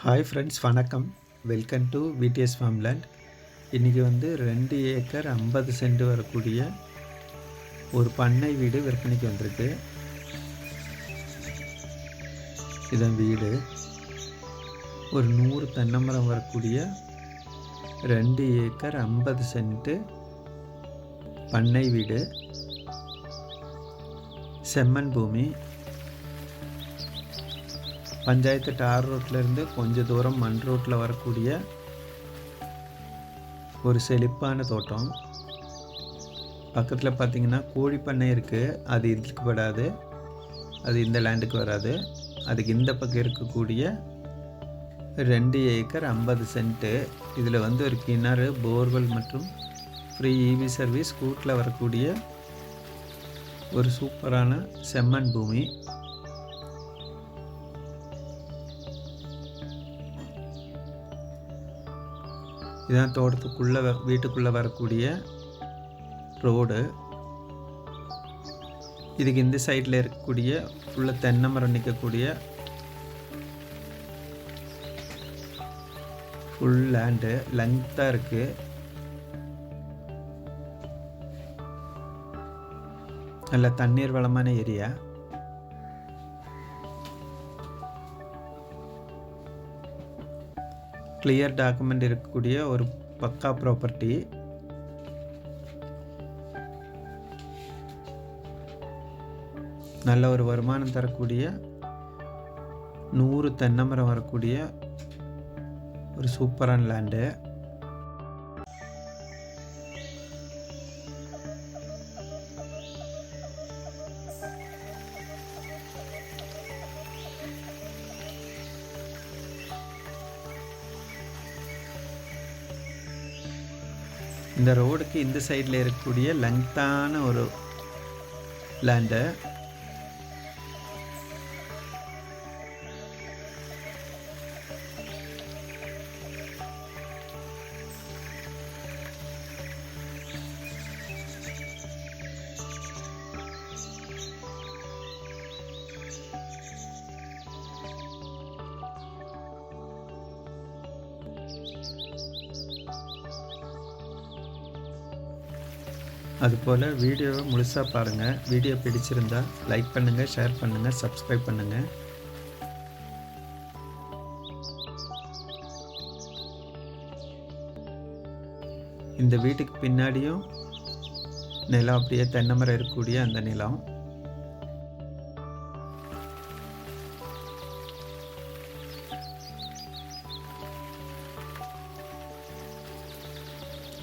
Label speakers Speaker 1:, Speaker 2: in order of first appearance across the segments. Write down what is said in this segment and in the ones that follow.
Speaker 1: Hi friends, வணக்கம். Welcome to VTS farmland. இன்றைக்கி 2 acre 50 send வரக்கூடிய ஒரு பண்ணை வீடு விற்பனைக்கு வந்திருக்கு. இதன் வீடு ஒரு 100 தென்னைமரம் வரக்கூடிய 2 ஏக்கர் 50 சென்ட் பண்ணை வீடு. செம்மண் பூமி. பஞ்சாயத்து டார் ரோட்லேருந்து கொஞ்சம் தூரம் மண் ரோட்டில் வரக்கூடிய ஒரு செழிப்பான தோட்டம். பக்கத்தில் பார்த்திங்கன்னா கோழி பண்ணை இருக்குது. அது இதுக்கு படாது, அது இந்த லேண்டுக்கு வராது. அதுக்கு இந்த பக்கம் இருக்கக்கூடிய 2 ஏக்கர் 50 சென்ட்டு. இதில் ஒரு கிணறு, போர்வெல் மற்றும் ஃப்ரீ இவி சர்வீஸ் கூட்டில் வரக்கூடிய ஒரு சூப்பரான செம்மண் பூமி. இதுதான் தோட்டத்துக்குள்ளே வீட்டுக்குள்ளே வரக்கூடிய ரோடு. இதுக்கு இந்த சைடில் இருக்கக்கூடிய ஃபுல்லாக தென்னை மரம் நிற்கக்கூடிய ஃபுல் லேண்டு லெங்க்த்தாக இருக்குது. நல்ல தண்ணீர் வளமான ஏரியா. கிளியர் டாக்குமெண்ட் இருக்கக்கூடிய ஒரு பக்கா ப்ராப்பர்ட்டி. நல்ல ஒரு வருமானம் தரக்கூடிய 100 தென்னைமரம் வரக்கூடிய ஒரு சூப்பரான லேண்டு. இந்த ரோடுக்கு இந்த சைடில் இருக்கக்கூடிய லெங்க்த்தான ஒரு லேண்டு. அதுபோல் வீடியோவை முழுசாக பாருங்கள். வீடியோ பிடிச்சிருந்தால் லைக் பண்ணுங்கள், ஷேர் பண்ணுங்கள், சப்ஸ்கிரைப் பண்ணுங்கள். இந்த வீட்டுக்கு பின்னாடியும் நிலம், அப்படியே தென்னைமரம் இருக்கக்கூடிய அந்த நிலம்.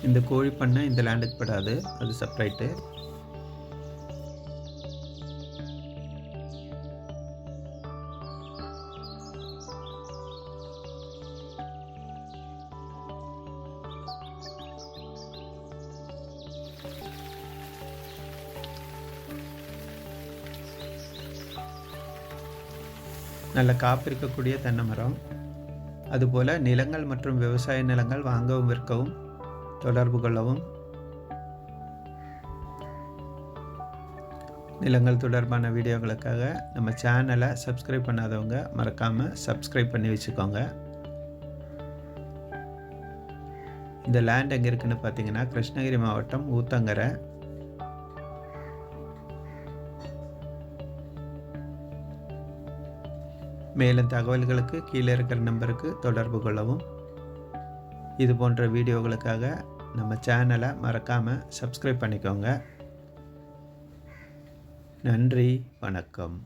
Speaker 1: இந்த கோழி பண்ணை இந்த லேண்டுக்கு படாது, அது செப்பரேட்டு. நல்ல காப்பு இருக்கக்கூடிய தென்னை மரம். அதுபோல் நிலங்கள் மற்றும் விவசாய நிலங்கள் வாங்கவும் விற்கவும் தொடர்பு கொள்ளவும். நிலங்கள் தொடர்பான வீடியோக்களுக்காக நம்ம சேனலை சப்ஸ்கிரைப் பண்ணாதவங்க மறக்காமல் சப்ஸ்கிரைப் பண்ணி வச்சுக்கோங்க. இந்த லேண்ட் எங்கே இருக்குன்னு பார்த்தீங்கன்னா கிருஷ்ணகிரி மாவட்டம் ஊத்தங்கரை. மேலும் தகவல்களுக்கு கீழே இருக்கிற நம்பருக்கு தொடர்பு கொள்ளவும். இது போன்ற வீடியோகளுக்காக நம்ம சேனலை மறக்காமல் சப்ஸ்கிரைப் பண்ணிக்கோங்க. நன்றி, வணக்கம்.